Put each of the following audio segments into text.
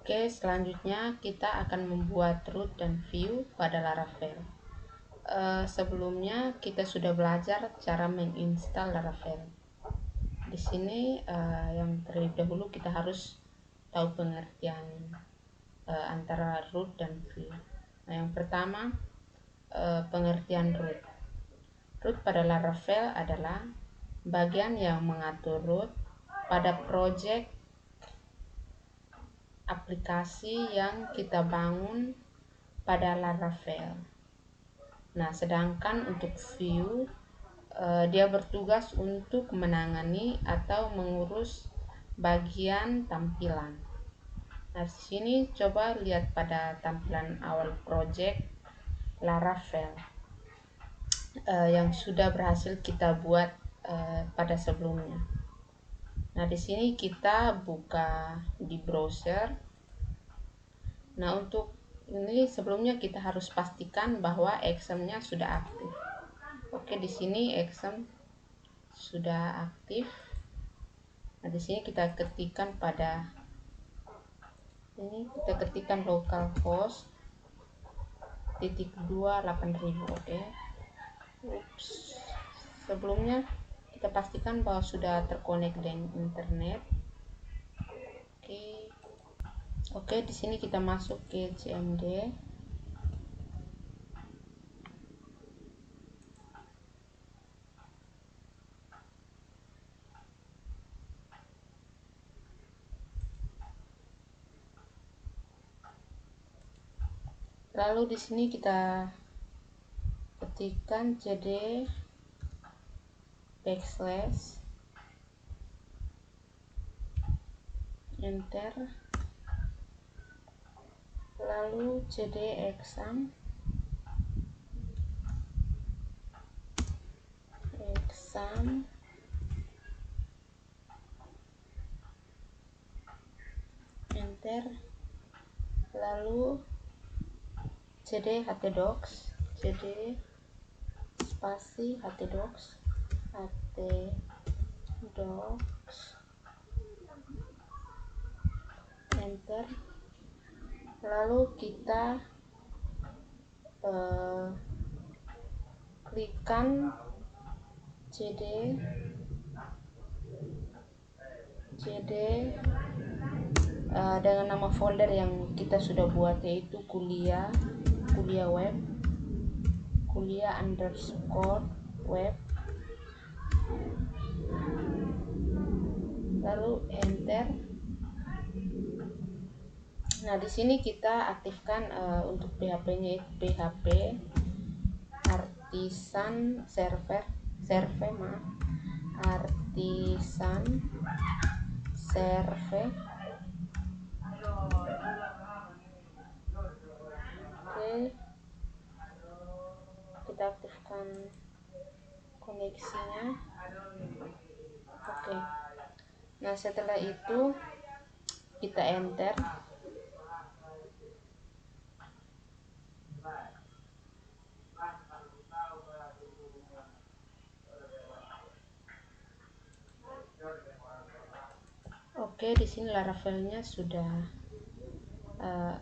Oke, selanjutnya kita akan membuat root dan view pada Laravel. Sebelumnya kita sudah belajar cara menginstal Laravel. Di sini yang terlebih dahulu kita harus tahu pengertian antara root dan view. Nah, yang pertama pengertian root. Root pada Laravel adalah bagian yang mengatur root pada project aplikasi yang kita bangun pada Laravel. Nah, sedangkan untuk view dia bertugas untuk menangani atau mengurus bagian tampilan. Nah, di sini coba lihat pada tampilan awal project Laravel yang sudah berhasil kita buat pada sebelumnya. Nah, di sini kita buka di browser. Nah, untuk ini sebelumnya kita harus pastikan bahwa exam-nya sudah aktif. Oke, di sini exam sudah aktif. Nah, di sini kita ketikkan pada ini kita ketikkan localhost /28000. Oke. Sebelumnya kita pastikan bahwa sudah terkonek dengan internet. Oke, di sini kita masuk ke CMD. Lalu di sini kita ketikkan cd backslash enter, lalu cd exam enter, lalu cd htdocs, cd spasi htdocs enter, lalu kita klikkan cd dengan nama folder yang kita sudah buat, yaitu kuliah web, kuliah_web, lalu enter. Nah, di sini kita aktifkan untuk PHP-nya itu PHP artisan server Oke, kita aktifkan koneksinya. Oke, nah setelah itu kita enter. Oke, di sini Laravelnya sudah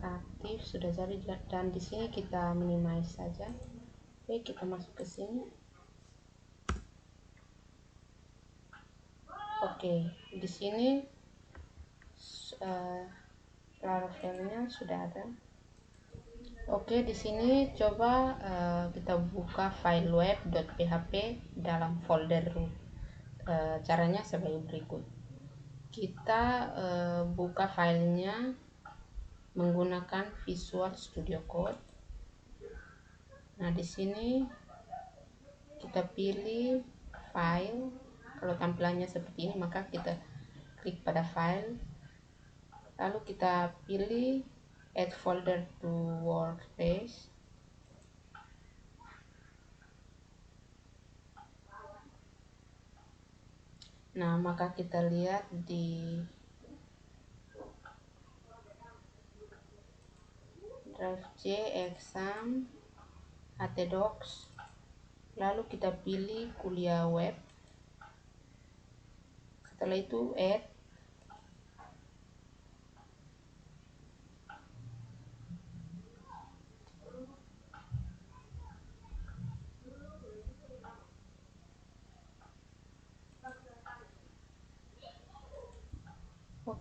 aktif, sudah jadi, dan di sini kita minimize saja. Oke, kita masuk ke sini. Oke, di sini Laravelnya sudah ada. Oke, di sini coba kita buka file web.php dalam folder root. Caranya sebagai berikut. Kita buka filenya menggunakan Visual Studio Code. Nah, di sini kita pilih file. Kalau tampilannya seperti ini, maka kita klik pada file, lalu kita pilih add folder to workspace. Nah, maka kita lihat di drive C exam htdocs, lalu kita pilih kuliah web. Setelah itu add,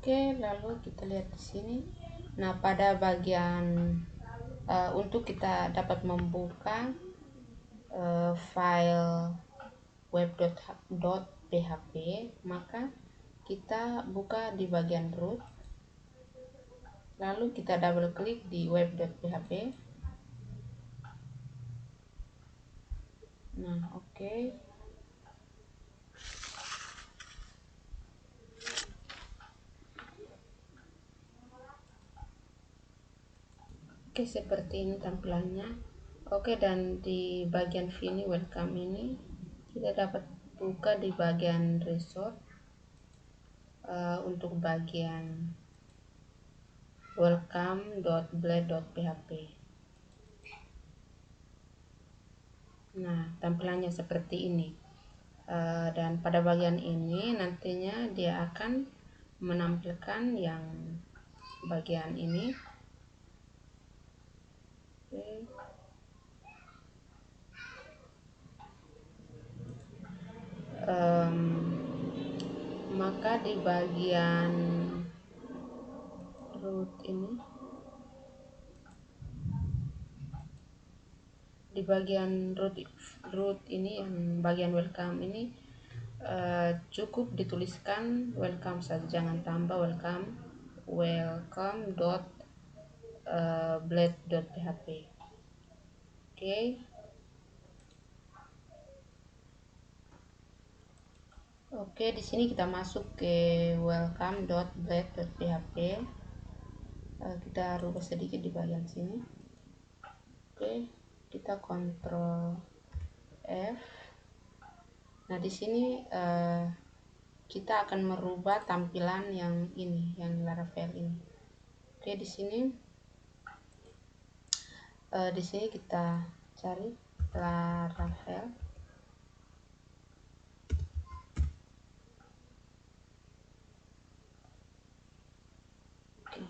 Oke, lalu kita lihat di sini. Nah, pada bagian untuk kita dapat membuka file web.php, maka kita buka di bagian root, lalu kita double klik di web.php. Nah, oke. Oke, seperti ini tampilannya. Oke, dan di bagian ini welcome ini kita dapat buka di bagian resort untuk bagian welcome.blade.php. Nah, tampilannya seperti ini. Dan pada bagian ini nantinya dia akan menampilkan yang bagian ini. Oke. Maka di bagian root ini, di bagian root ini yang bagian welcome ini cukup dituliskan welcome saja, jangan tambah welcome dot blade.php. Oke. Oke, di sini kita masuk ke welcome.blade.php. Kita rubah sedikit di bagian sini. Oke, kita Ctrl F. Nah, di sini kita akan merubah tampilan yang ini, yang Laravel ini. Oke, di sini kita cari Laravel. Oke.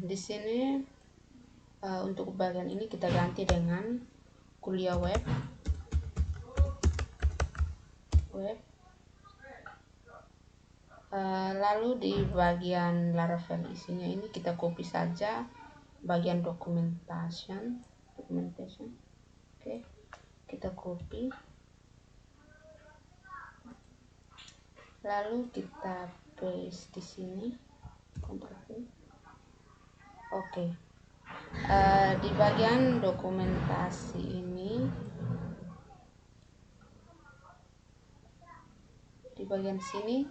Di sini untuk bagian ini kita ganti dengan kuliah web. Lalu di bagian Laravel isinya ini kita copy saja bagian documentation. Oke, kita copy, lalu kita paste di sini, Ctrl V. Oke. Di bagian dokumentasi ini, di bagian sini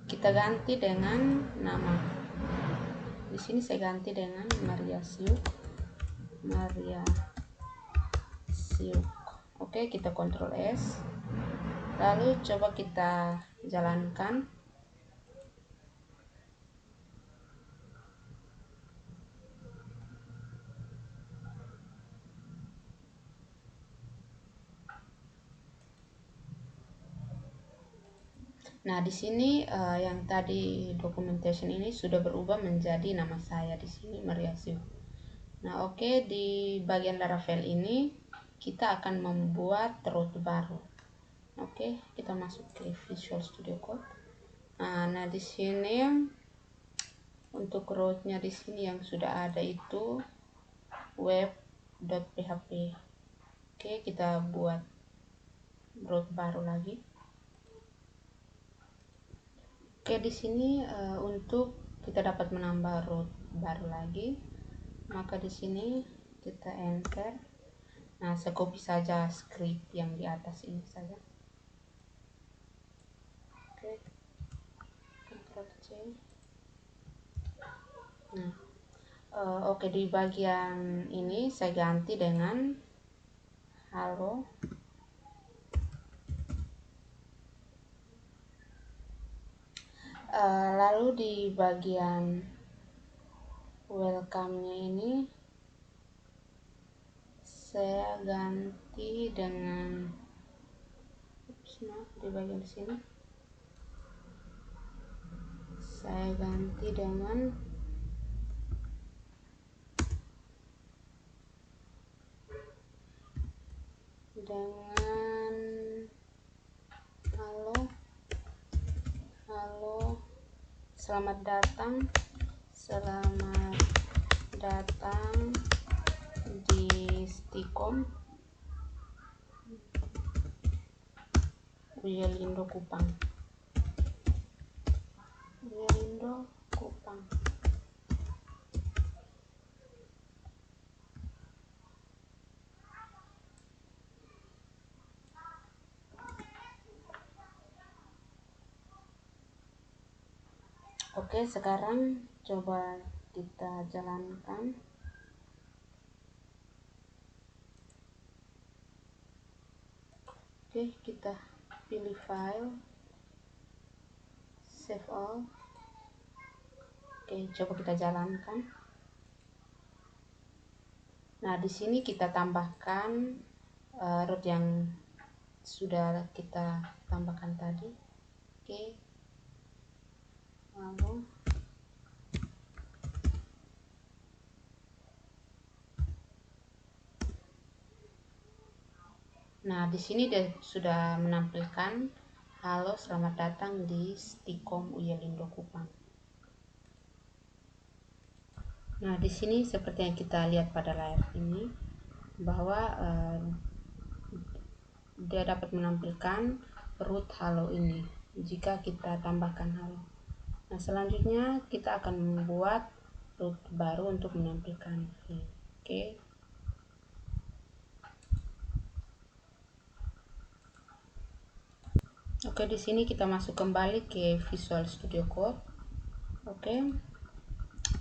kita ganti dengan nama. Di sini saya ganti dengan Maria Siuk. Oke, kita Ctrl S. Lalu coba kita jalankan. Nah, di sini yang tadi documentation ini sudah berubah menjadi nama saya di sini, Maria Siu. Nah, oke, di bagian Laravel ini kita akan membuat root baru. Oke, kita masuk ke Visual Studio Code. Nah, di sini untuk rootnya di sini yang sudah ada itu web.php. Oke, kita buat root baru lagi. Oke, di sini untuk kita dapat menambah root baru lagi, maka di sini kita enter. Nah, saya copy saja script yang di atas ini saja. Oke, Ctrl C. Nah, oke, di bagian ini saya ganti dengan halo. Lalu di bagian welcome-nya ini saya ganti dengan di bagian sini saya ganti dengan halo selamat datang di Stikom Uyelindo Kupang. Oke, sekarang coba kita jalankan. Oke, kita pilih file, save all. Oke, coba kita jalankan. Nah, di sini kita tambahkan root yang sudah kita tambahkan tadi. Oke, lalu nah, di sini dia sudah menampilkan halo, selamat datang di Stikom Uyelindo Kupang. Nah, di sini seperti yang kita lihat pada layar ini bahwa dia dapat menampilkan root halo ini jika kita tambahkan halo. Nah, selanjutnya kita akan membuat root baru untuk menampilkan view. Oke. Oke, di sini kita masuk kembali ke Visual Studio Code. Oke.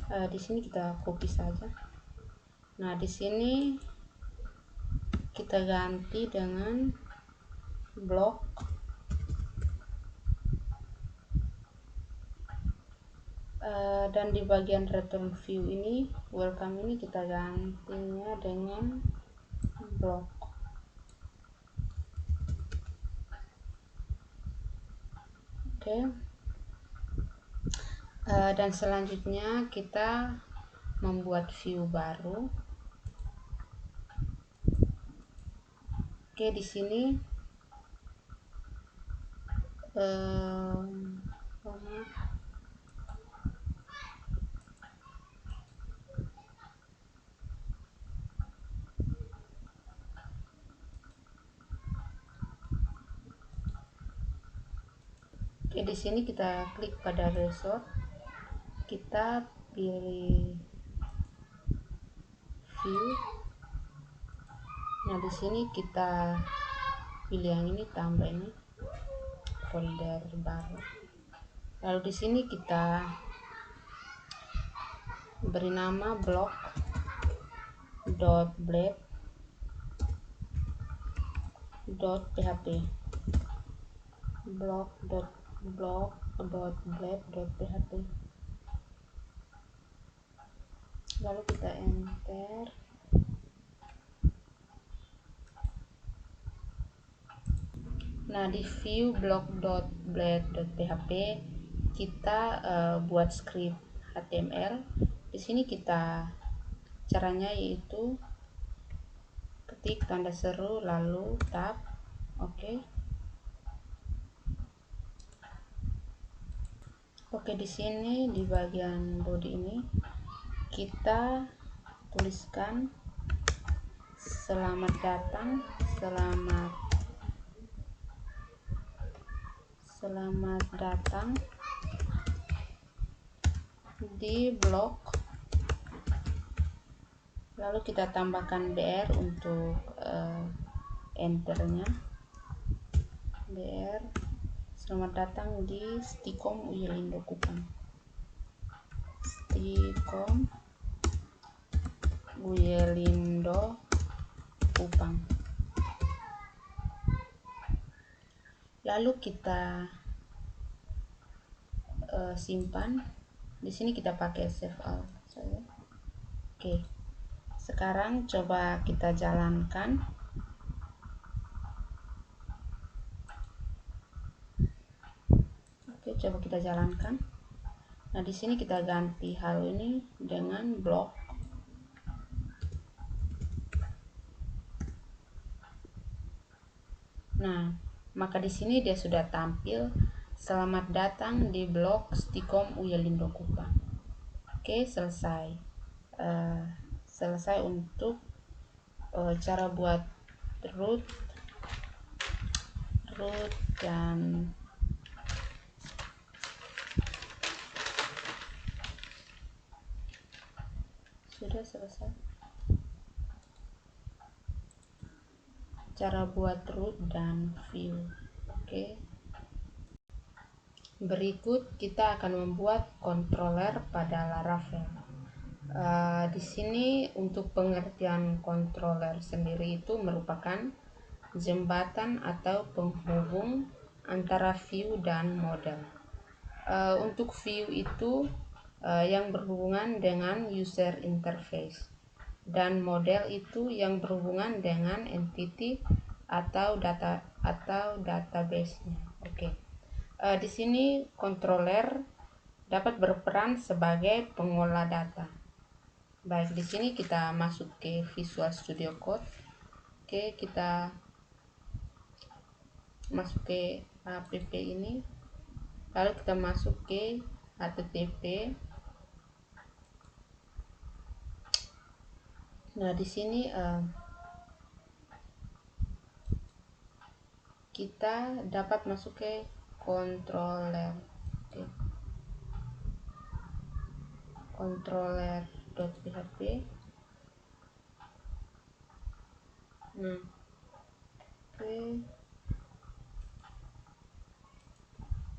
Di sini kita copy saja. Nah, di sini kita ganti dengan blok dan di bagian return view ini, welcome ini kita gantinya dengan blok. Oke. Dan selanjutnya kita membuat view baru. Oke, di sini oke, di sini kita klik pada resort, kita pilih view. Nah, di sini kita pilih yang ini, tambah ini folder baru. Lalu di sini kita beri nama blog.blade.php blog.blade.php. Lalu kita enter. Nah, di view blog.blade.php kita buat script HTML. Di sini kita caranya yaitu ketik tanda seru lalu tab. Oke. Oke, di sini di bagian body ini kita tuliskan selamat datang di blog. Lalu kita tambahkan BR untuk enternya. BR, selamat datang di Stikom Uyelindo Kupang. Stikom Uyelindo Kupang. Lalu kita simpan. Di sini kita pakai save all saja. Oke. Sekarang coba kita jalankan. Oke, coba kita jalankan. Nah, di sini kita ganti hal ini dengan blok. Nah, maka di sini dia sudah tampil Selamat datang di blog Stikom Uyalindo Kupang. Oke, selesai. Selesai untuk cara buat root dan sudah selesai. Cara buat root dan view. Oke. Berikut kita akan membuat controller pada Laravel. Di sini untuk pengertian controller sendiri itu merupakan jembatan atau penghubung antara view dan model. Untuk view itu yang berhubungan dengan user interface, dan model itu yang berhubungan dengan entity atau database-nya. Oke. Di sini controller dapat berperan sebagai pengolah data. Baik, di sini kita masuk ke Visual Studio Code. Oke, kita masuk ke app ini, lalu kita masuk ke HTTP. Nah, di sini kita dapat masuk ke controller. Oke. Controller.php. Oke.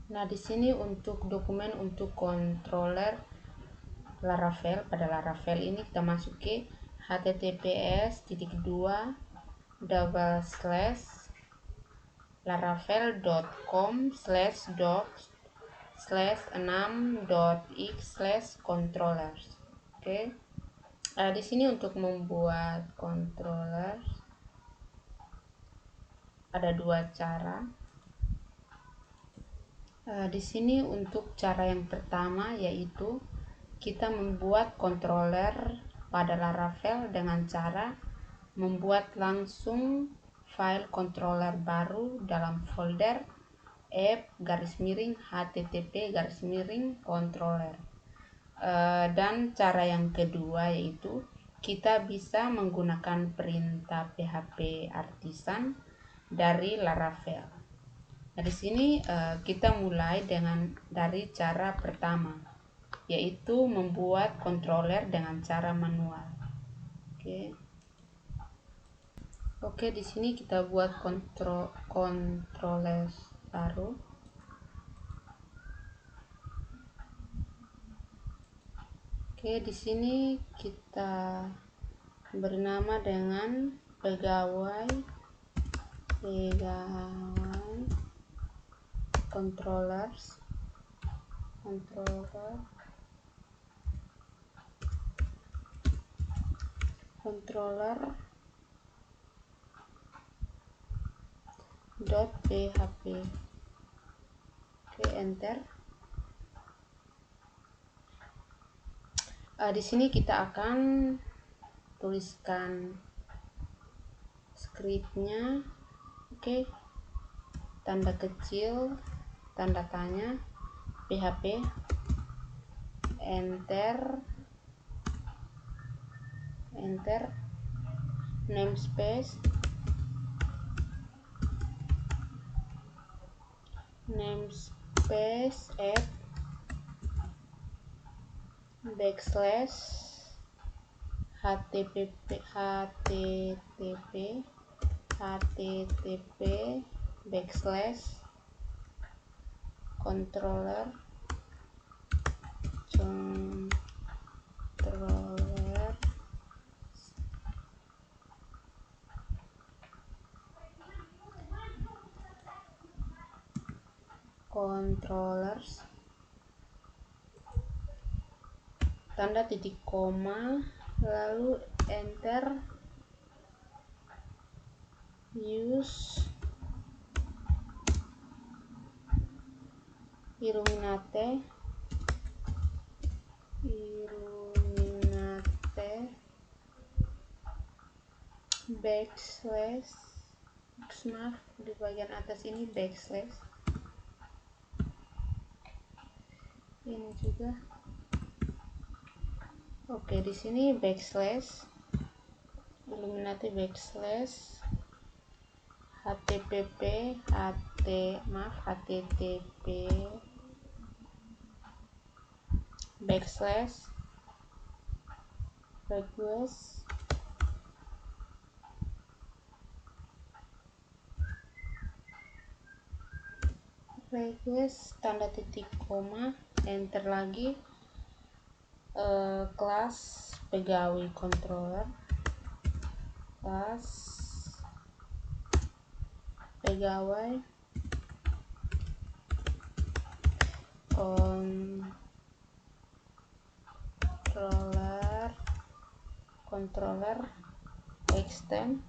Nah, di sini untuk dokumen untuk controller Laravel, pada Laravel ini kita masuk ke https://laravel.com/docs/6.x/controllers. Oke. Di sini untuk membuat controller ada dua cara. Di sini untuk cara yang pertama yaitu kita membuat controller pada Laravel dengan cara membuat langsung file controller baru dalam folder app_http_controller. Dan cara yang kedua yaitu kita bisa menggunakan perintah PHP artisan dari Laravel. Nah, di sini kita mulai dari cara pertama, yaitu membuat controller dengan cara manual. Oke, di sini kita buat controller baru. Oke, di sini kita beri nama dengan pegawai controller .php. Oke, enter. Di sini kita akan tuliskan skripnya. Oke, tanda kecil, tanda tanya, PHP, enter, namespace add http://controller controllers, tanda titik koma, lalu enter, use Illuminate backslash, maaf, di bagian atas ini backslash ini juga. Oke, di sini backslash Illuminati backslash http backslash request tanda titik koma, enter lagi, kelas pegawai controller, kelas pegawai controller extend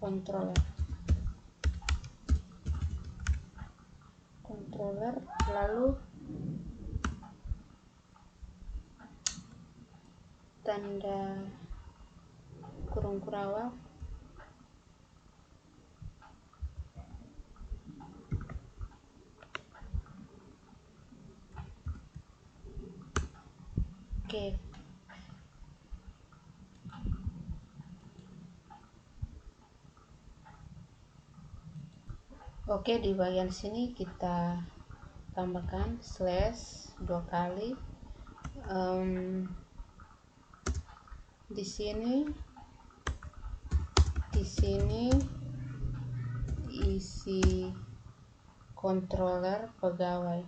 controller, lalu tanda kurung kurawal, oke. Oke, di bagian sini kita tambahkan slash 2 kali. Di sini isi controller pegawai.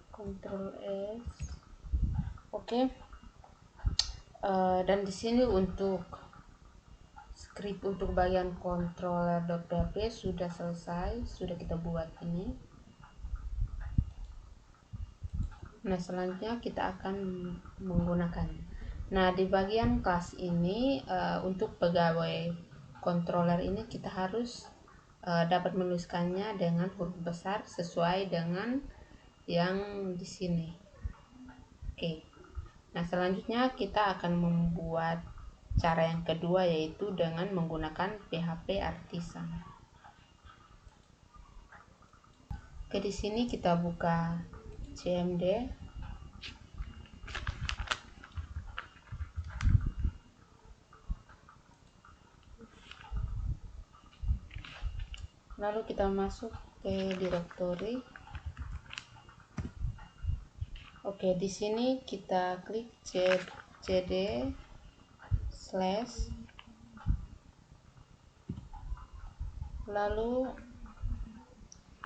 Ctrl S. Oke. Dan di sini untuk script untuk bagian controller.php sudah selesai, sudah kita buat ini. Nah, selanjutnya kita akan menggunakan. Nah, di bagian kelas ini untuk pegawai controller ini kita harus dapat menuliskannya dengan huruf besar sesuai dengan yang di sini. Oke. Nah, selanjutnya kita akan membuat cara yang kedua, yaitu dengan menggunakan PHP Artisan. Oke, di sini kita buka CMD. Lalu kita masuk ke directory. Oke, di sini kita klik cd slash, lalu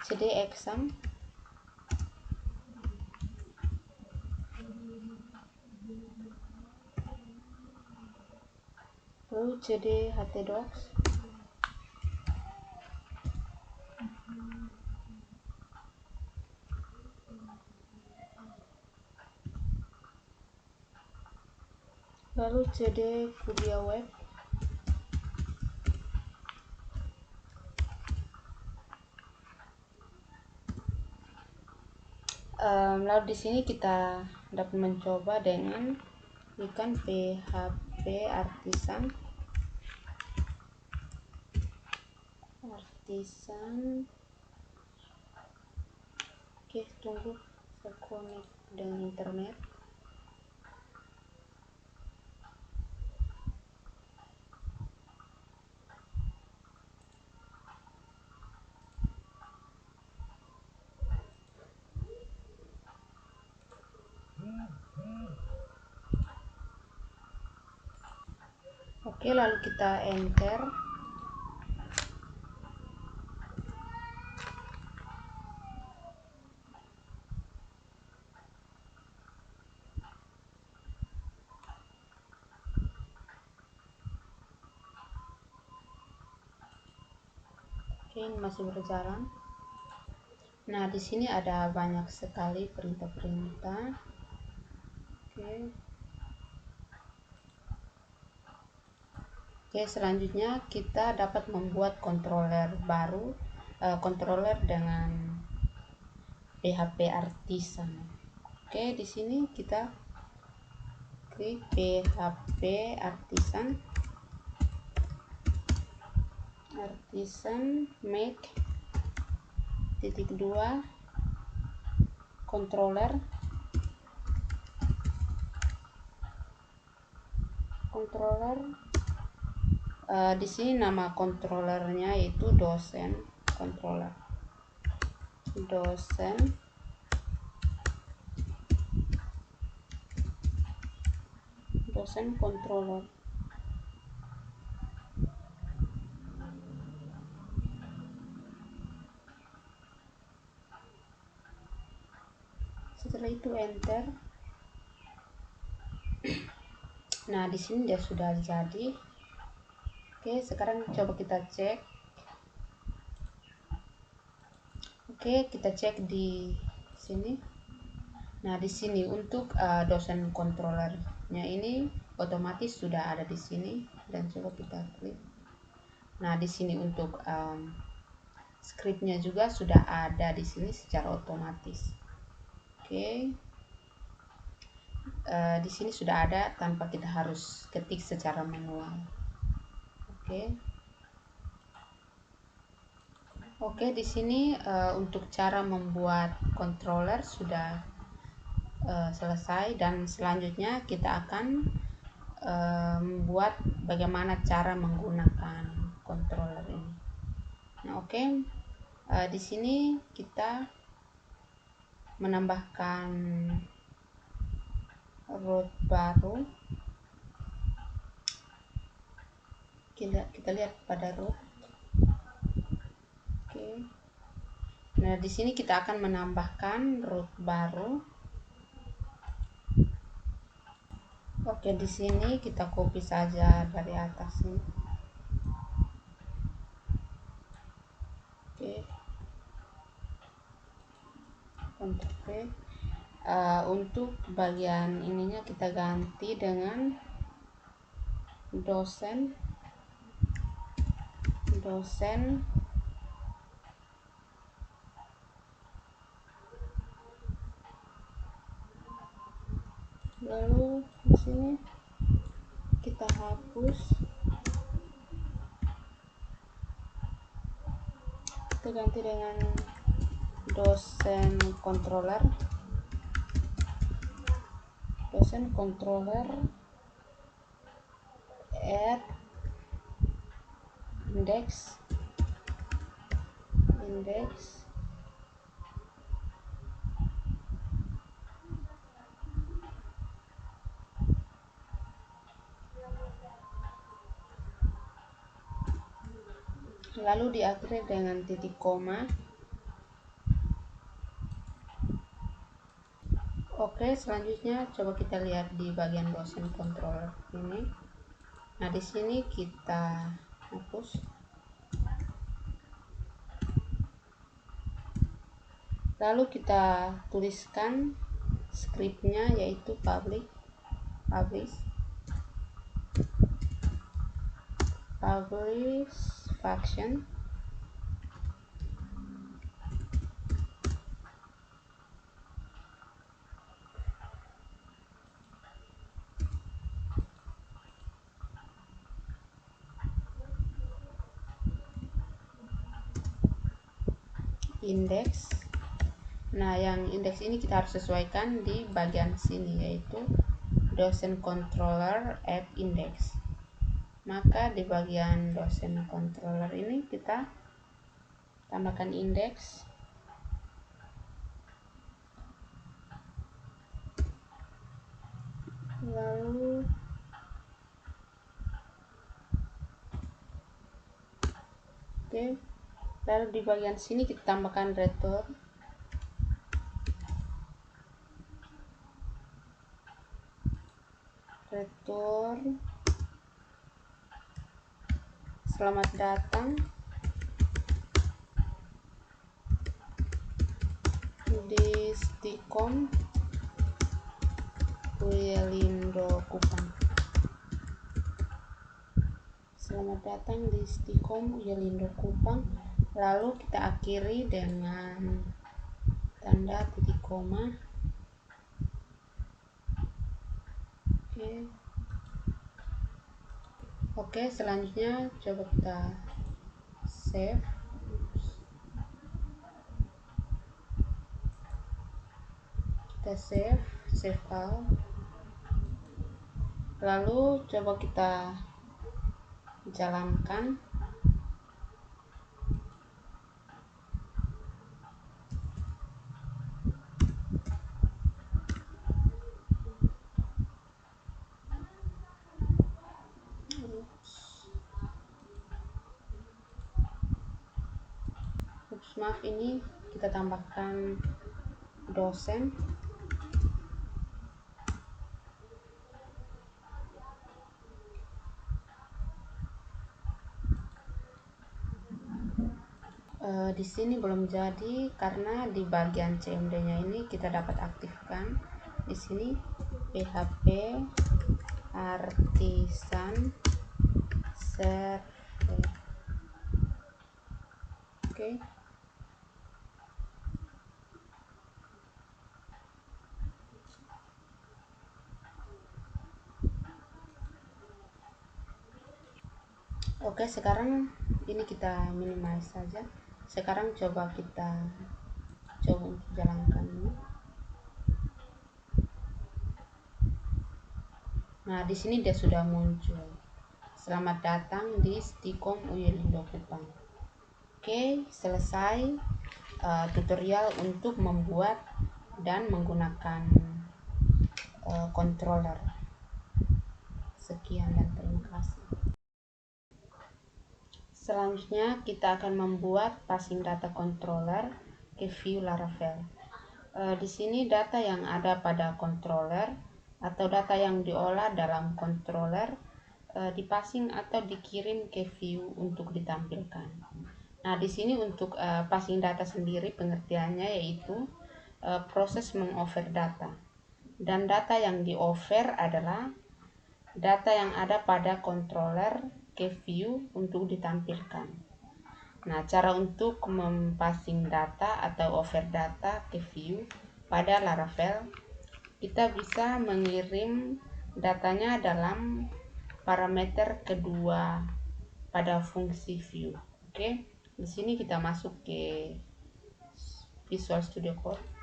cd exam, lalu cd htdocs, lalu cd Kudia Web, lalu di sini kita dapat mencoba dengan ikan PHP Artisan. Oke, tunggu saya connect dengan internet. Oke, lalu kita enter. Oke, ini masih berjalan. Nah, di sini ada banyak sekali perintah-perintah. Oke, selanjutnya kita dapat membuat controller baru, controller dengan PHP Artisan. Oke, di sini kita klik PHP artisan make .2 controller di sini nama controllernya itu dosen controller setelah itu enter. Nah, di sini dia sudah jadi. Oke, sekarang coba kita cek. Oke, kita cek di sini. Nah, di sini untuk dosen controllernya ini otomatis sudah ada di sini, dan coba kita klik. Nah, di sini untuk scriptnya juga sudah ada di sini secara otomatis. Oke, di sini sudah ada tanpa kita harus ketik secara manual. Oke, di sini untuk cara membuat controller sudah selesai, dan selanjutnya kita akan membuat bagaimana cara menggunakan controller ini. Nah, oke, di sini kita menambahkan root baru. Kita lihat pada root. Oke. Nah, di sini kita akan menambahkan root baru. Oke, di sini kita copy saja dari atas ini. Oke. Ctrl V. Untuk bagian ininya kita ganti dengan dosen lalu di sini kita hapus, kita ganti dengan dosen controller add index. Lalu diakhiri dengan titik koma. Oke, selanjutnya coba kita lihat di bagian dosen controller ini. Nah, di sini kita hapus. Lalu kita tuliskan scriptnya, yaitu publish function index. Nah, yang indeks ini kita harus sesuaikan di bagian sini, yaitu dosen controller add index. Maka di bagian dosen controller ini kita tambahkan indeks. Lalu lalu di bagian sini kita tambahkan return. Selamat datang di Stikom Uyelindo Kupang. Selamat datang di Stikom Uyelindo Kupang. Lalu kita akhiri dengan tanda titik koma. Oke, selanjutnya coba kita save. Kita save all. Lalu coba kita jalankan. Maaf, ini kita tambahkan dosen. Di sini belum jadi karena di bagian CMD-nya ini kita dapat aktifkan di sini PHP artisan server. Oke. Oke, sekarang ini kita minimize saja. Sekarang coba kita untuk jalankan ini. Nah, di sini dia sudah muncul. Selamat datang di Stikom Uyelindo Kupang. Oke, selesai tutorial untuk membuat dan menggunakan controller. Sekian dan terima kasih. Selanjutnya kita akan membuat passing data controller ke view Laravel. Di sini data yang ada pada controller atau data yang diolah dalam controller dipassing atau dikirim ke view untuk ditampilkan. Nah, di sini untuk passing data sendiri pengertiannya yaitu proses mengoffer data. Dan data yang di-offer adalah data yang ada pada controller ke view untuk ditampilkan. Nah, cara untuk mempassing data atau offer data ke view pada Laravel, kita bisa mengirim datanya dalam parameter kedua pada fungsi view. Oke, di sini kita masuk ke Visual Studio Code.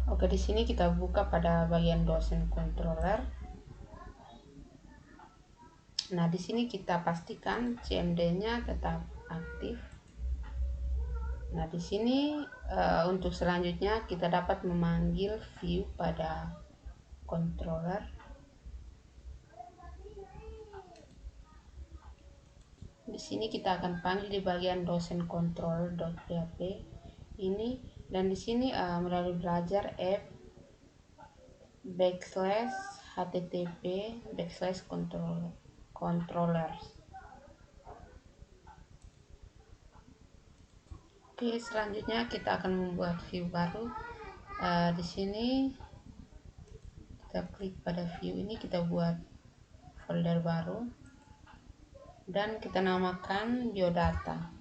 Oke, di sini kita buka pada bagian dosen controller. Nah, di sini kita pastikan CMD-nya tetap aktif. Nah, di sini untuk selanjutnya kita dapat memanggil view pada controller. Di sini kita akan panggil di bagian dosen controller.php ini, dan di sini melalui belajar app /http/controllers. Oke, selanjutnya kita akan membuat view baru. Di sini kita klik pada view ini, kita buat folder baru dan kita namakan biodata.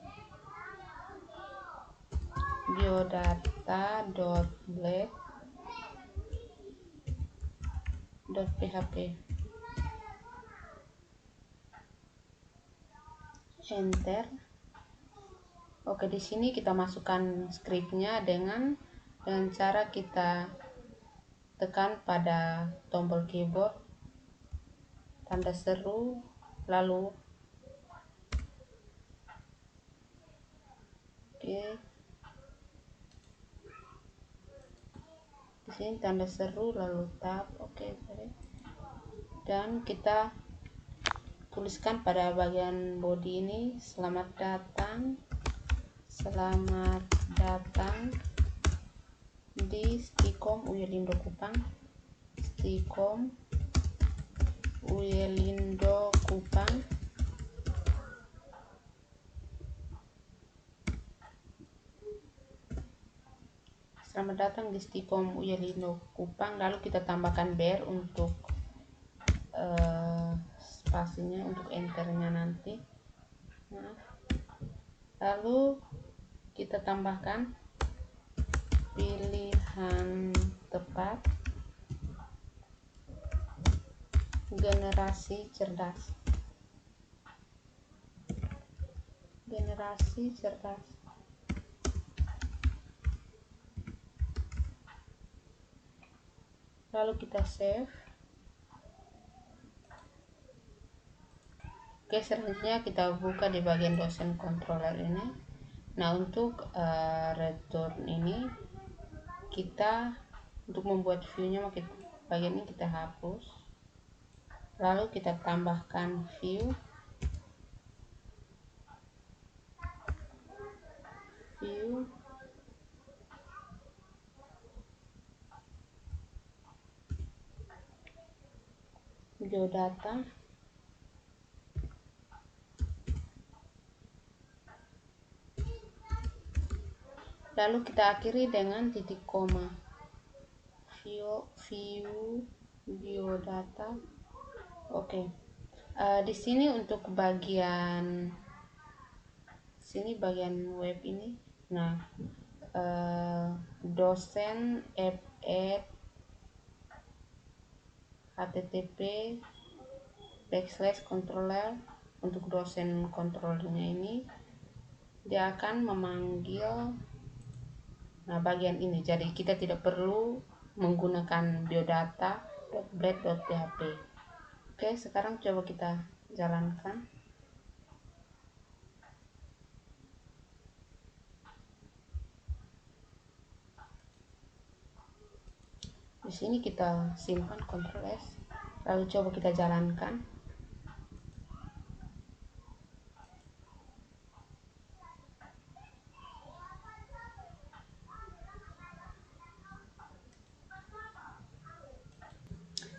biodata.blade.php. Enter. Oke, di sini kita masukkan scriptnya dengan cara kita tekan pada tombol keyboard, tanda seru, lalu di sini tanda seru lalu tab. Oke, dan kita tuliskan pada bagian body ini selamat datang di Stikom Uyelindo Kupang. Stikom Uyelindo Kupang. Selamat datang di Stikom Uyelindo Kupang. Lalu kita tambahkan BR untuk spasinya, untuk enternya nanti. Lalu kita tambahkan pilihan tepat, generasi cerdas. Generasi cerdas. Lalu kita save. Oke, selanjutnya kita buka di bagian dosen controller ini. Nah, untuk return ini kita untuk membuat view-nya bagian ini kita hapus. Lalu kita tambahkan view biodata, lalu kita akhiri dengan titik koma. View biodata. Oke. Di sini untuk bagian web ini. Nah, dosen add http /controller. Untuk dosen controllernya ini dia akan memanggil bagian ini, jadi kita tidak perlu menggunakan biodata.blade.php. Oke, sekarang coba kita jalankan. Di sini kita simpan Ctrl S, lalu coba kita jalankan.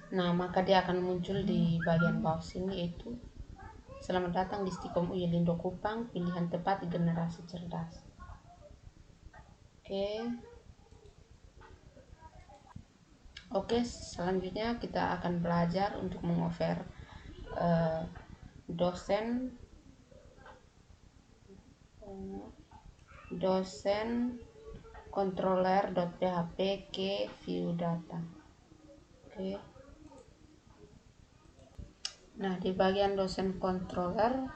Nah, maka dia akan muncul di bagian bawah sini, yaitu selamat datang di Stikom UI Lindo Kupang, pilihan tepat generasi cerdas. Oke, selanjutnya kita akan belajar untuk mengover dosen controller.php ke view data. Oke. Nah, di bagian dosen controller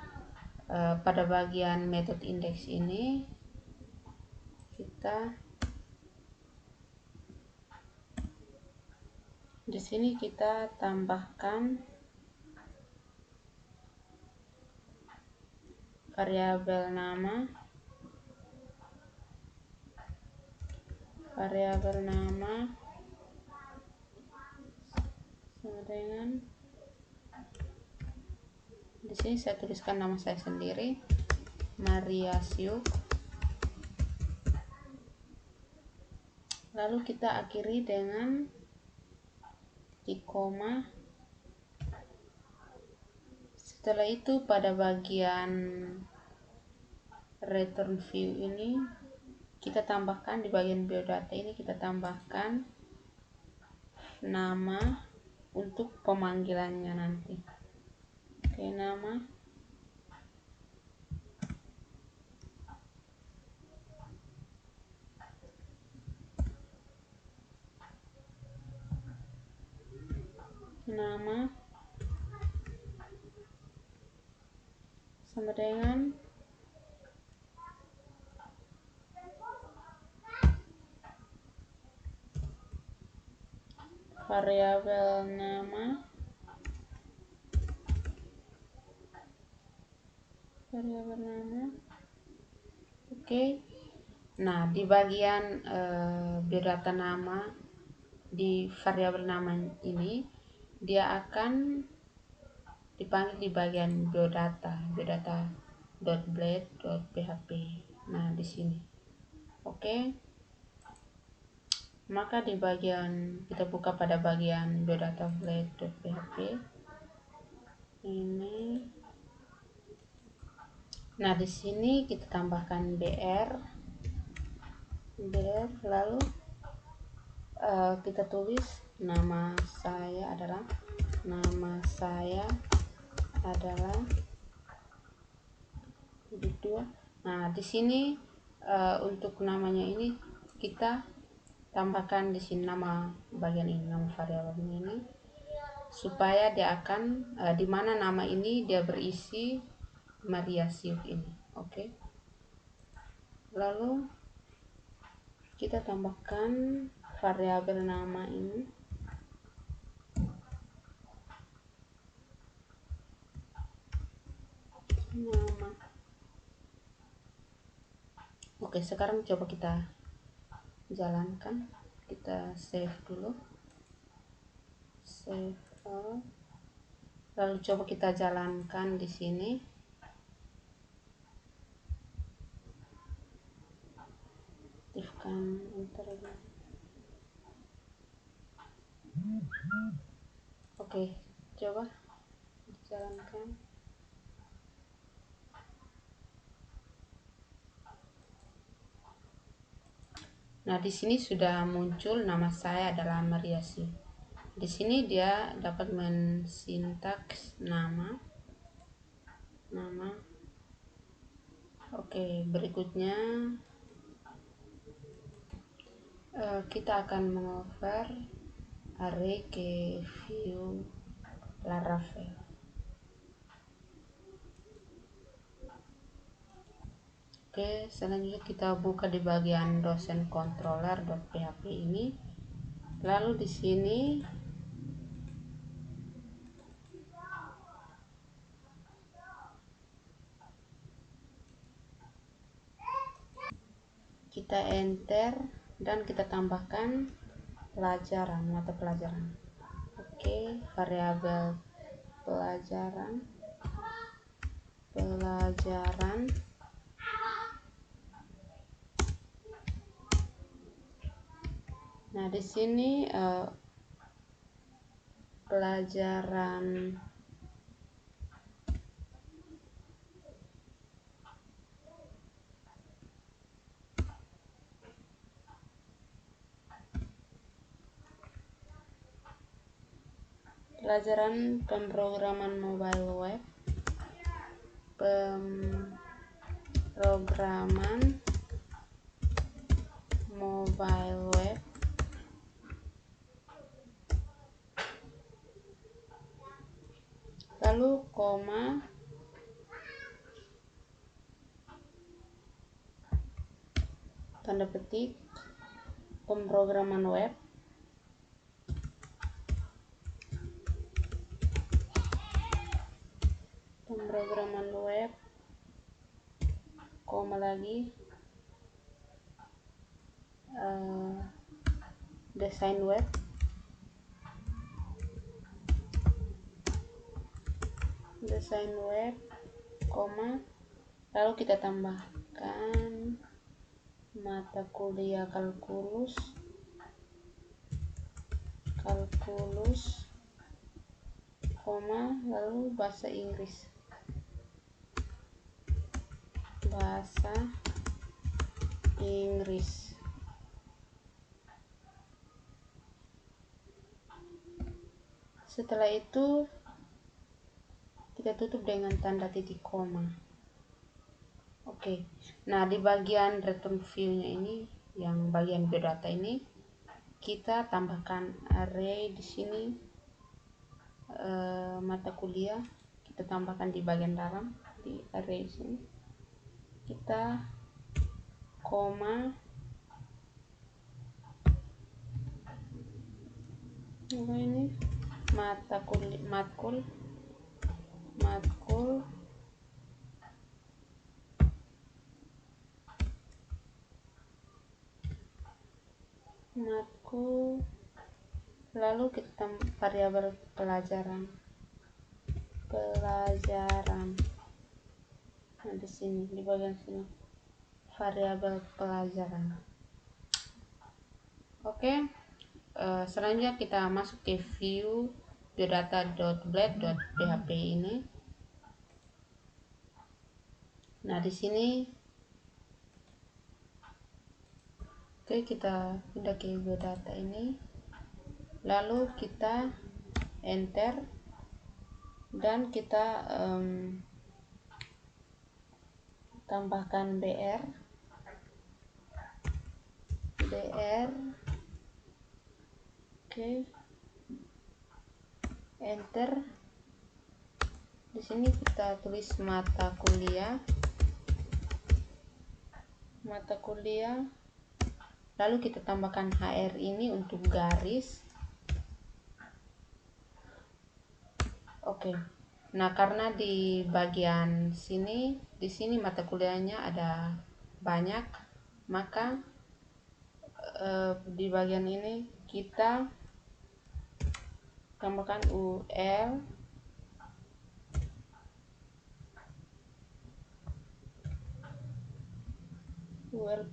pada bagian method index ini di sini kita tambahkan variabel nama sama dengan, di sini saya tuliskan nama saya sendiri, Maria Syuk. Lalu kita akhiri dengan titik koma. Setelah itu pada bagian return view ini kita tambahkan, di bagian biodata ini kita tambahkan nama untuk pemanggilannya nanti. Oke, nama sama dengan variabel nama Oke. Nah, di bagian biodata nama, di variabel nama ini dia akan dipanggil di bagian biodata.blade.php. Nah, di sini. Oke. Maka di bagian kita buka pada bagian biodata.blade.php ini. Nah, di sini kita tambahkan br, lalu kita tulis nama saya adalah titik 2. Nah, di sini untuk namanya ini kita tambahkan di sini nama bagian ini, nama variabel ini, supaya dia akan di mana nama ini dia berisi Maria Siuk ini. Oke. Lalu kita tambahkan variabel nama ini. Nama. Oke, sekarang coba kita jalankan. Kita save dulu. Save. Lalu coba kita jalankan di sini. Aktifkan internet. Oke, coba dijalankan. Nah, di sini sudah muncul nama saya adalah Maria Siuk. Di sini dia dapat mensintaks nama. Oke, berikutnya kita akan mengover array ke view Laravel. Oke, selanjutnya kita buka di bagian dosen controller.php ini. Lalu di sini kita enter dan kita tambahkan pelajaran, mata pelajaran. Oke, variabel pelajaran. Nah, di sini pelajaran pemrograman mobile web, lalu koma, tanda petik, pemrograman web, koma lagi, desain web, koma, lalu kita tambahkan mata kuliah kalkulus, koma, lalu bahasa Inggris, setelah itu kita tutup dengan tanda titik koma. Oke. Nah, di bagian return view-nya ini, yang bagian biodata ini, kita tambahkan array di sini, mata kuliah kita tambahkan di bagian dalam di array sini. Kita koma, ini matkul, lalu kita variabel pelajaran. Nah, di sini di bagian sini variabel pelajaran. Oke. Selanjutnya kita masuk ke view biodata.blade.php ini. Nah, di sini kita pindah ke biodata ini, lalu kita enter dan kita tambahkan br Oke, enter. Di sini kita tulis mata kuliah, lalu kita tambahkan HR ini untuk garis. Oke. Nah, karena di bagian sini, di sini mata kuliahnya ada banyak, maka di bagian ini kita tambahkan UL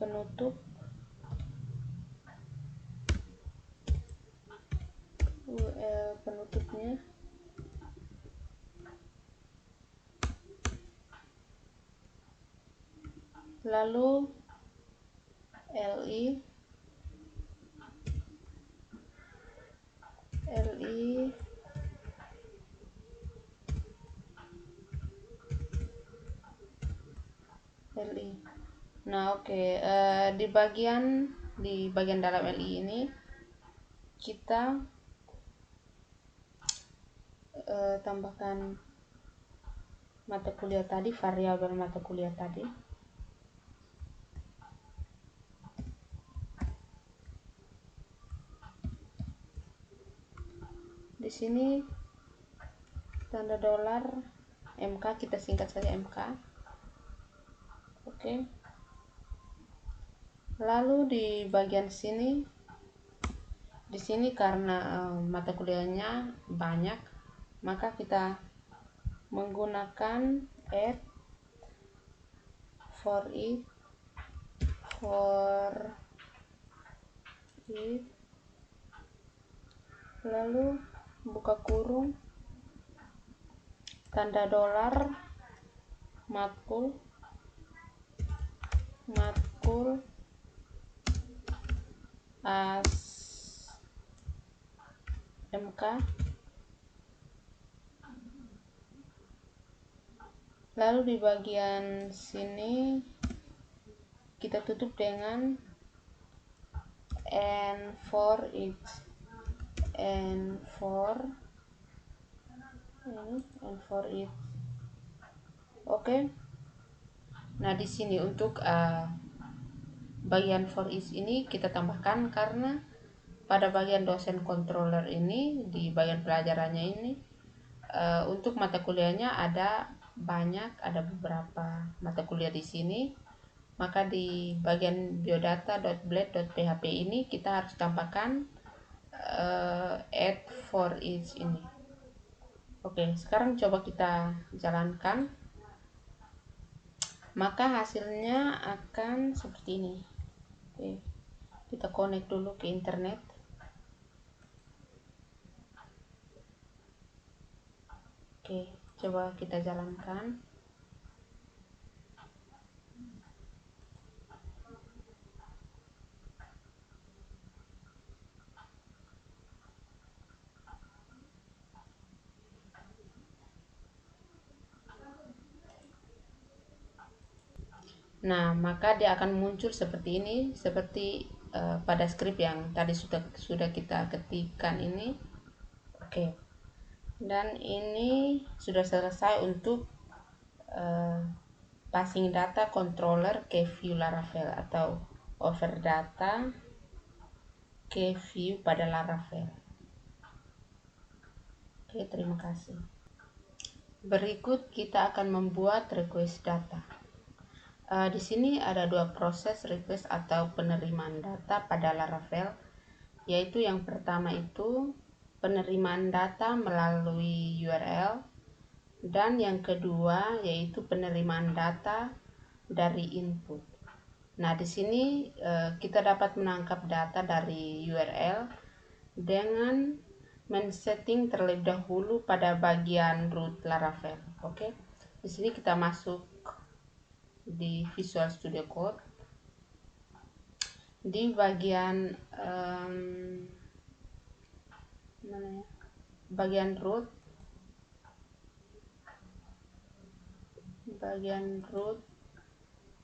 penutup, UL penutupnya, lalu LI Nah, oke. Di bagian dalam LI ini kita tambahkan mata kuliah tadi, variabel mata kuliah tadi. Di sini tanda dolar MK, kita singkat saja MK. Oke. Lalu di bagian sini, di sini karena mata kuliahnya banyak, maka kita menggunakan add for it, lalu buka kurung, tanda dolar, matkul as MK, lalu di bagian sini kita tutup dengan and for each, Oke. Nah, di sini untuk bagian for each ini kita tambahkan karena pada bagian dosen controller ini, di bagian pelajarannya ini, untuk mata kuliahnya ada beberapa mata kuliah di sini, maka di bagian biodata.blade.php ini kita harus tambahkan add for each ini. Oke, sekarang coba kita jalankan, maka hasilnya akan seperti ini. Oke, kita connect dulu ke internet. Oke, coba kita jalankan. Nah, maka dia akan muncul seperti ini, seperti pada script yang tadi sudah kita ketikkan ini. Oke. Dan ini sudah selesai untuk passing data controller ke view Laravel atau over data ke view pada Laravel. Oke, terima kasih. Berikut kita akan membuat request data. Di sini ada dua proses request atau penerimaan data pada Laravel, yaitu yang pertama itu penerimaan data melalui URL, dan yang kedua yaitu penerimaan data dari input. Nah, di sini kita dapat menangkap data dari URL dengan men-setting terlebih dahulu pada bagian root Laravel. Oke. Di sini kita masuk di Visual Studio Code, di bagian bagian root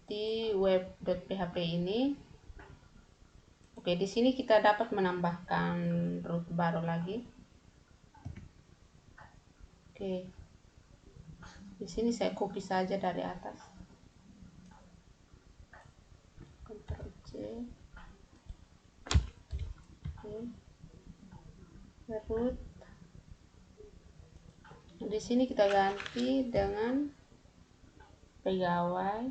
di web.php ini. Oke, di sini kita dapat menambahkan root baru lagi. Oke, di sini saya copy saja dari atas. Ctrl C. Oke, root. Di sini kita ganti dengan pegawai.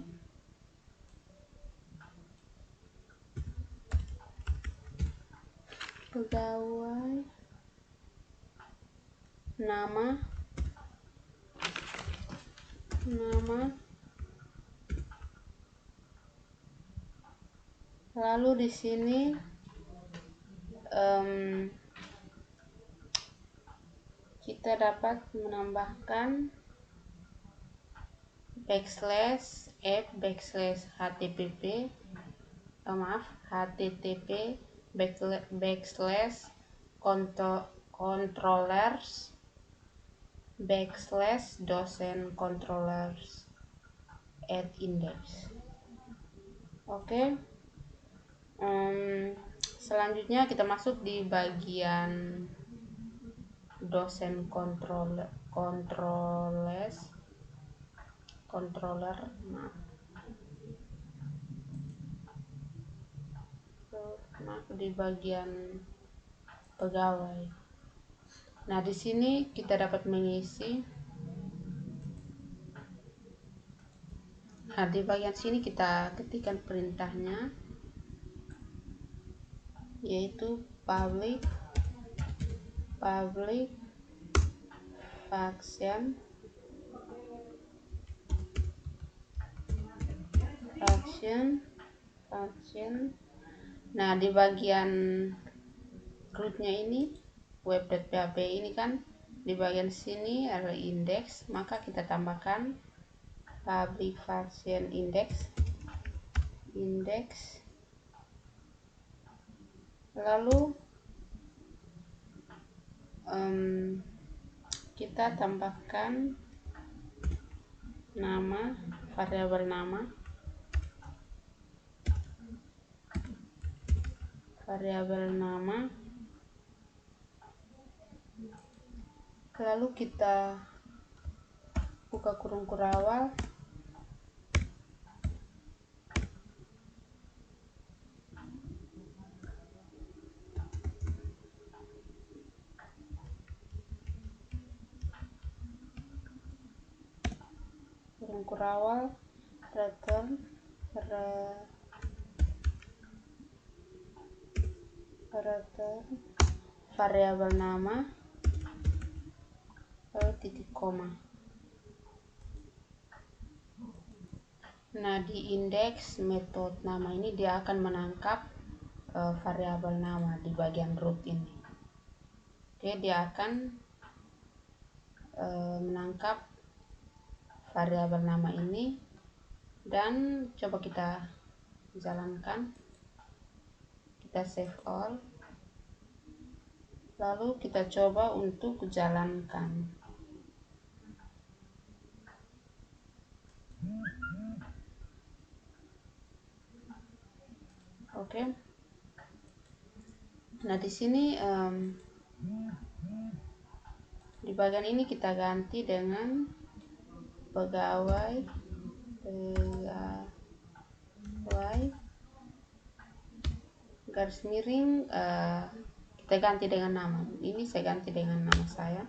Nama lalu di sini kita dapat menambahkan /f/http controllers /docent controllers at index. Oke. Selanjutnya kita masuk di bagian dosen controller. Di bagian pegawai. Nah, di sini kita dapat mengisi. Nah, di bagian sini kita ketikkan perintahnya, yaitu public function Nah, di bagian rootnya ini web.php ini kan di bagian sini ada index, maka kita tambahkan public function index. Lalu kita tambahkan variabel nama. Lalu kita buka kurung kurawal. Return variabel nama lalu titik koma. Nah, di indeks metode nama ini dia akan menangkap variabel nama di bagian root ini. Oke, dia akan menangkap variabel nama ini, dan coba kita jalankan. Kita save all, lalu kita coba untuk jalankan. Oke. Nah, di sini di bagian ini kita ganti dengan pegawai garis miring, kita ganti dengan nama. Ini saya ganti dengan nama saya,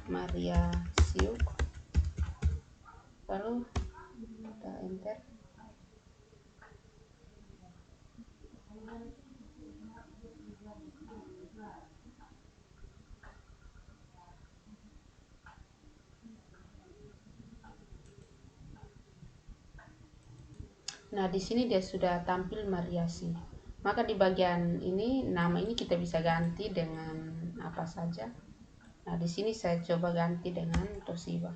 Maria Siuk. Lalu kita enter. Nah, di sini dia sudah tampil Mariasi. Maka di bagian ini nama ini kita bisa ganti dengan apa saja. Nah, di sini saya coba ganti dengan Toshiba.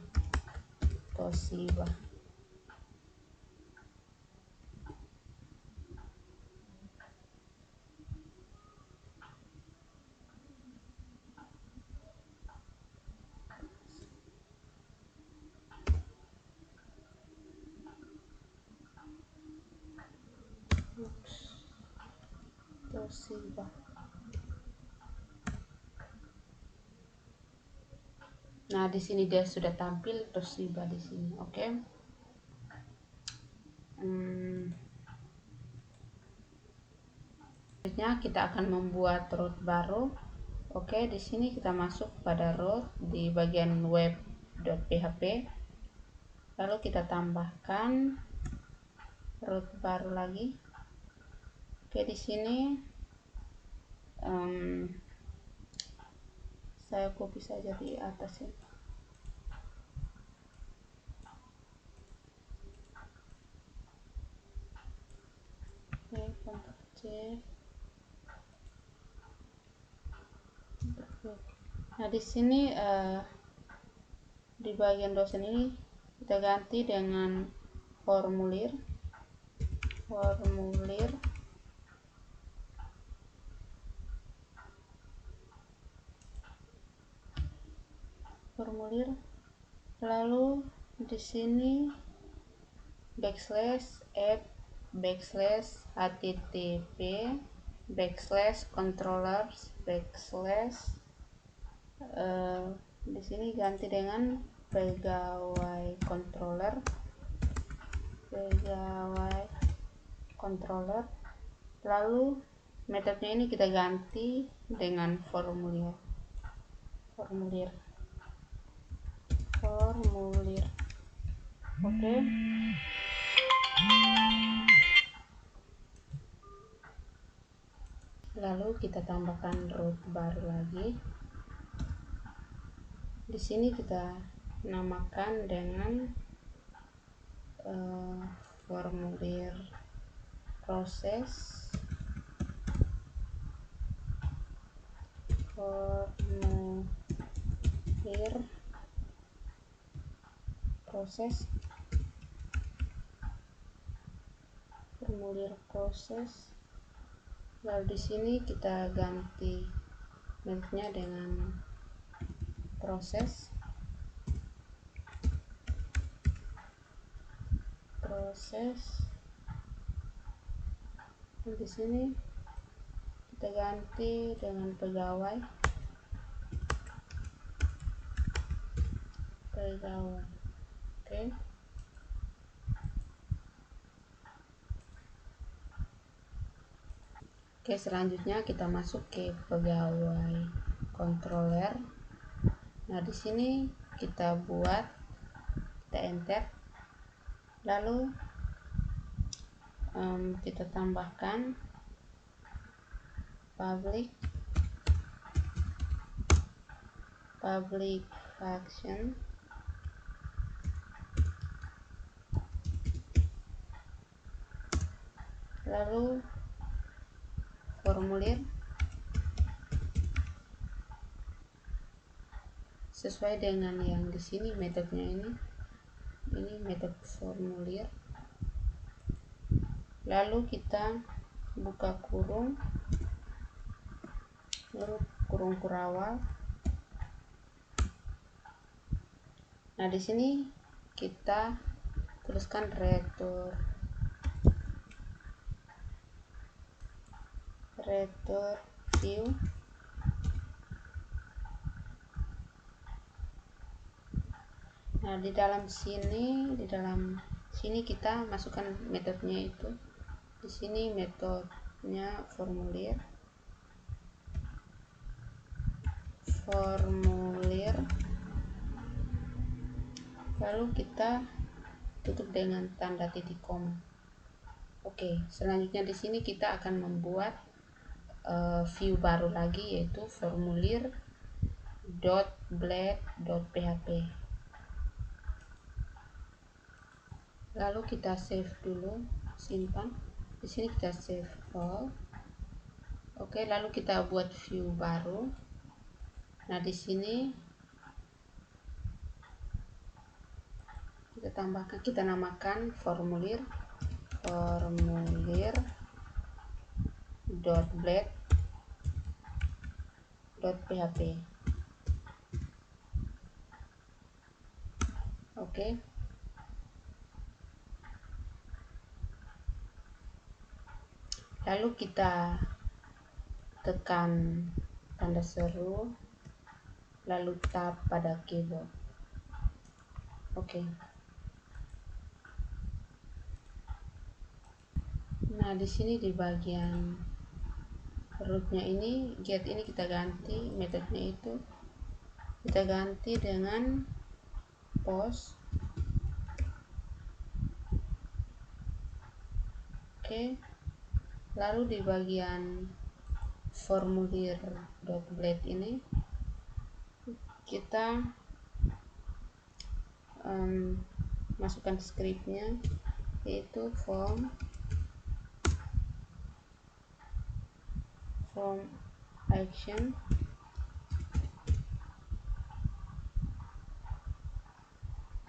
Toshiba. Nah, di sini dia sudah tampil Toshiba di sini. Oke. Selanjutnya kita akan membuat root baru. Oke, di sini kita masuk pada root di bagian web.php. Lalu kita tambahkan root baru lagi. Oke, di sini saya copy saja di atas ya. Oke, Ctrl C. Nah, di sini di bagian dosen ini kita ganti dengan formulir lalu di sini /app /http /controllers di sini ganti dengan pegawai controller, lalu metodenya ini kita ganti dengan formulir. Oke. Lalu kita tambahkan root baru lagi. Di sini kita namakan dengan formulir proses lalu di sini kita ganti metodenya dengan proses di sini kita ganti dengan pegawai. Oke, selanjutnya kita masuk ke pegawai controller. Nah, di sini kita enter, lalu kita tambahkan public function, lalu formulir sesuai dengan yang di sini metodenya ini metode formulir. Lalu kita buka kurung, lalu kurung kurawal. Nah, di sini kita tuliskan return view. Nah, di dalam sini kita masukkan metodenya itu. Di sini metodenya formulir. Lalu kita tutup dengan tanda titik koma. Oke, selanjutnya di sini kita akan membuat view baru lagi, yaitu formulir.blade.php. Lalu kita save dulu, simpan. Di sini kita save all. Oke, lalu kita buat view baru. Nah, di sini kita namakan formulir.blade.php. Oke. Lalu kita tekan tanda seru, lalu tab pada keyboard. Oke. Nah, di sini di bagian rootnya ini, get ini kita ganti, metodenya itu kita ganti dengan post. Oke. Lalu di bagian formulir.blade ini kita masukkan scriptnya, yaitu form action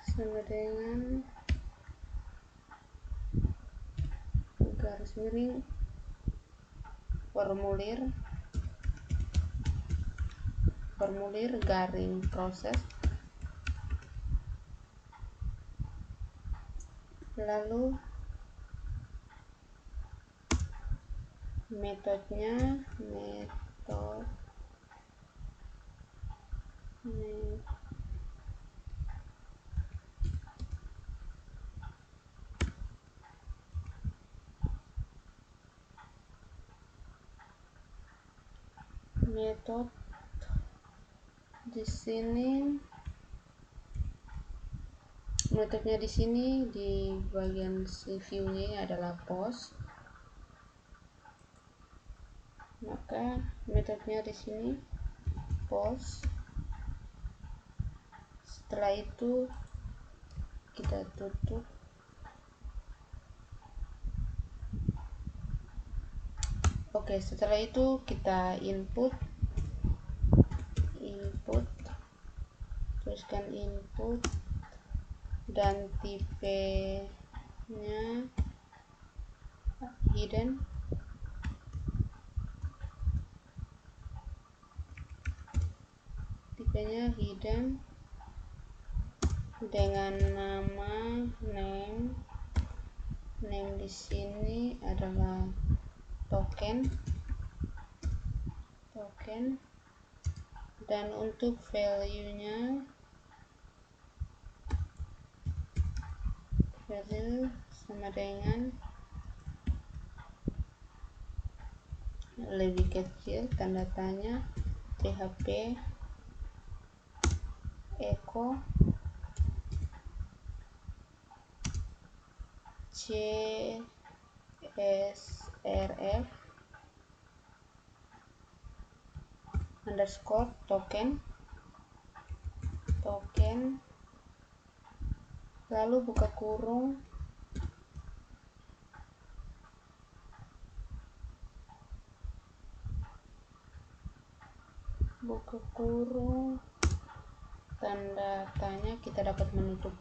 sama dengan garis miring formulir garing proses, lalu metodenya metode di sini, metodenya di sini di bagian view-nya adalah post. Maka metodenya di sini post. Setelah itu kita tutup. Oke, setelah itu kita input, tuliskan input dan tipenya hidden, dengan nama name di sini adalah token, dan untuk value sama dengan lebih kecil tanda tanya php echo csrf underscore token, lalu buka kurung, tanda tanya. Kita dapat menutup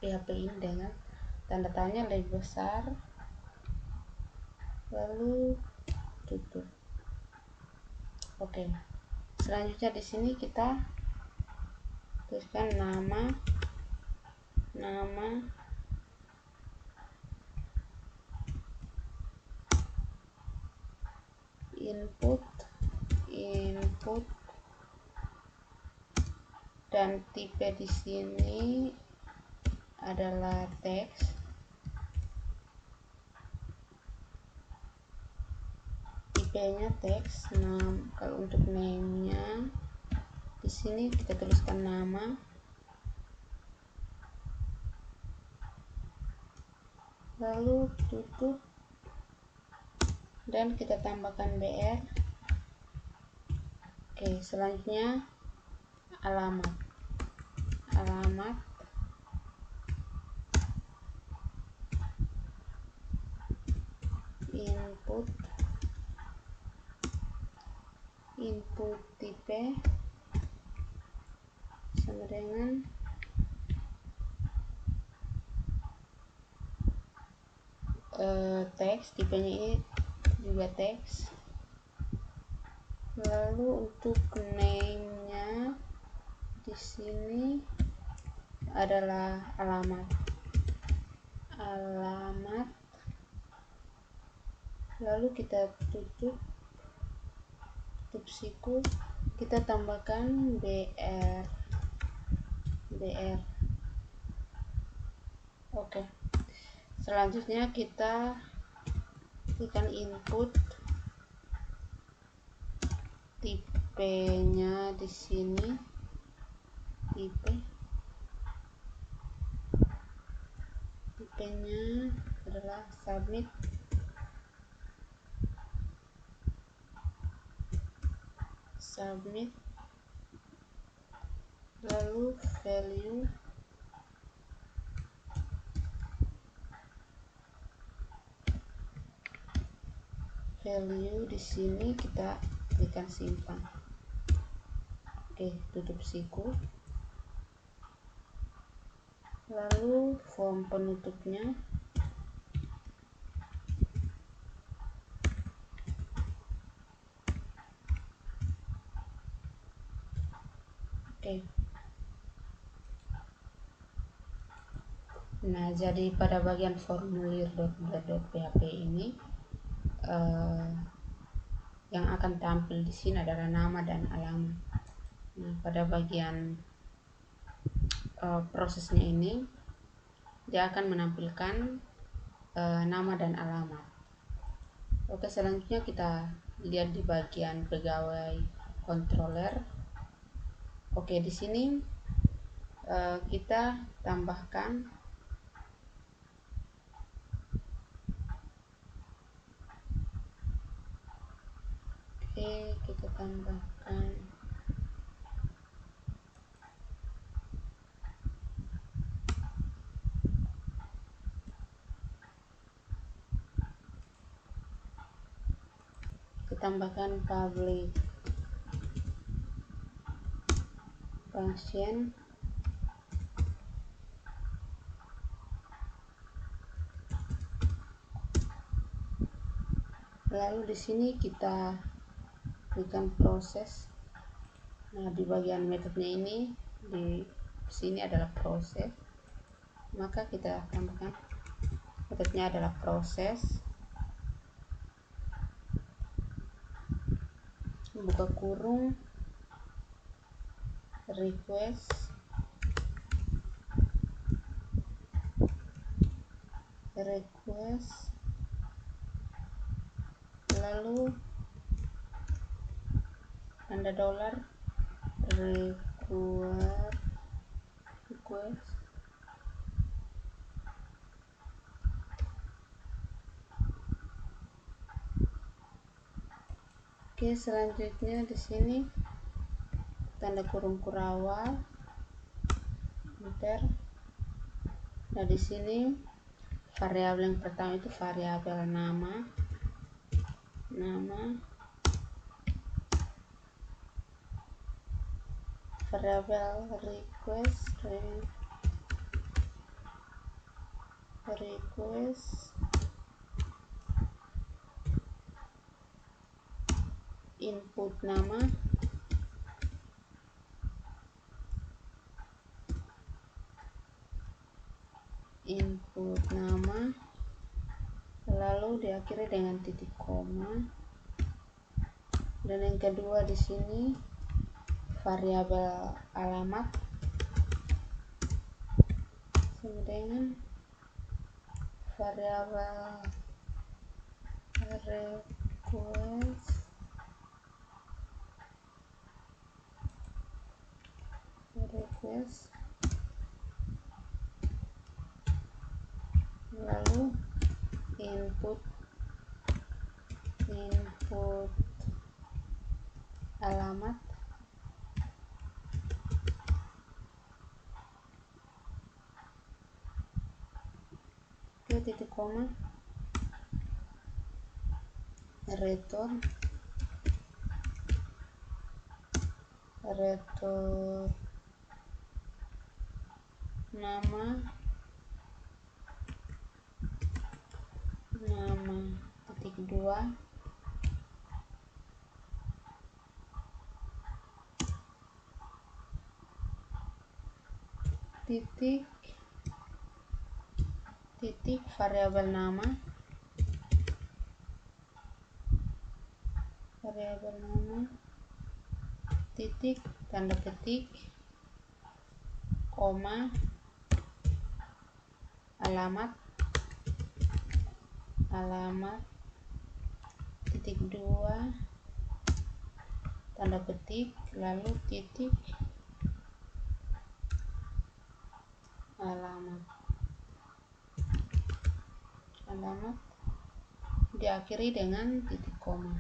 PHP ini dengan tanda tanya lebih besar, lalu tutup. Oke. Selanjutnya di sini kita tuliskan nama input dan tipe di sini adalah teks. Tipenya teks. Nah, kalau untuk name-nya di sini kita tuliskan nama, lalu tutup dan kita tambahkan br. Oke, selanjutnya alamat input tipe sama dengan teks, tipenya ini juga teks. Lalu untuk name-nya di sini adalah alamat, lalu kita tutup siku, kita tambahkan br. Oke, selanjutnya kita tekan input, tipenya di sini, tipenya adalah submit, lalu value di sini kita tekan simpan. Oke, tutup siku, lalu form penutupnya oke. Nah, jadi pada bagian formulir .php ini yang akan tampil di sini adalah nama dan alamat. Nah, pada bagian prosesnya ini dia akan menampilkan nama dan alamat. Oke, selanjutnya kita lihat di bagian pegawai controller. Oke, di sini kita tambahkan public function, lalu di sini kita berikan proses. Nah, di bagian metodenya ini di sini adalah proses, maka kita tambahkan metodenya adalah proses, buka kurung, request, lalu tanda dolar request, oke. Selanjutnya di sini tanda kurung kurawal, enter. Nah, di sini variabel yang pertama itu variabel nama, variabel request, input nama, lalu diakhiri dengan titik koma. Dan yang kedua di sini variabel alamat sama dengan variabel request, lalu input alamat, ke titik koma, return nama titik dua, titik variabel nama, variabel nama, titik, tanda petik, koma, alamat, titik 2, tanda petik, lalu titik, alamat, diakhiri dengan titik koma.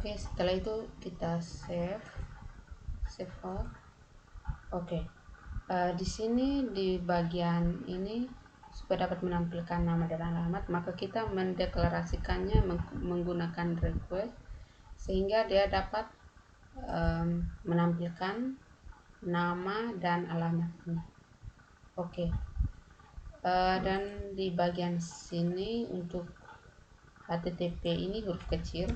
Oke, setelah itu kita save all. Oke, di sini di bagian ini supaya dapat menampilkan nama dan alamat, maka kita mendeklarasikannya menggunakan request sehingga dia dapat menampilkan nama dan alamat ini. Oke, dan di bagian sini untuk HTTP ini huruf kecil,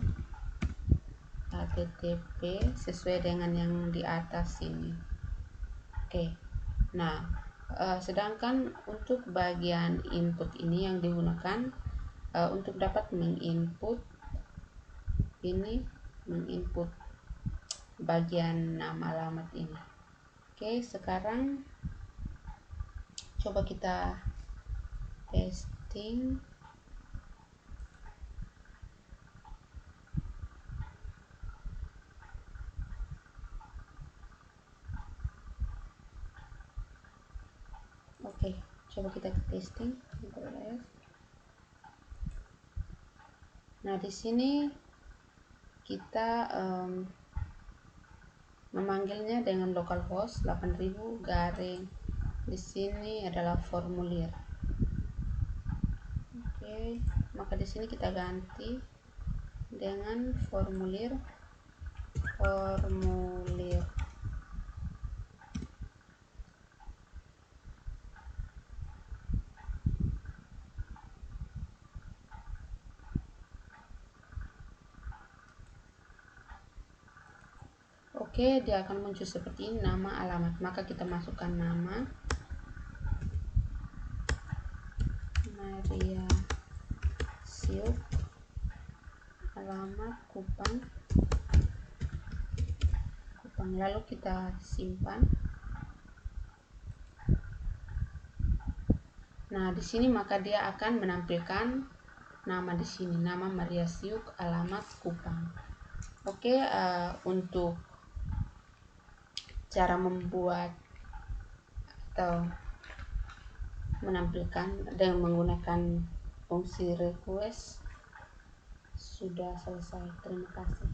HTTP sesuai dengan yang di atas ini. Oke, nah sedangkan untuk bagian input ini yang digunakan untuk dapat menginput bagian nama alamat ini. Oke, sekarang coba kita testing. Oke, coba kita testing. Nah, di sini kita memanggilnya dengan localhost 8000 garing. Di sini adalah formulir. Oke, maka di sini kita ganti dengan formulir. Oke, dia akan muncul seperti ini, nama, alamat. Maka kita masukkan nama Maria Siuk, alamat Kupang, lalu kita simpan. Nah, di sini maka dia akan menampilkan nama di sini, nama Maria Siuk, alamat Kupang. Oke, untuk cara membuat atau menampilkan dengan menggunakan fungsi request sudah selesai. Terima kasih.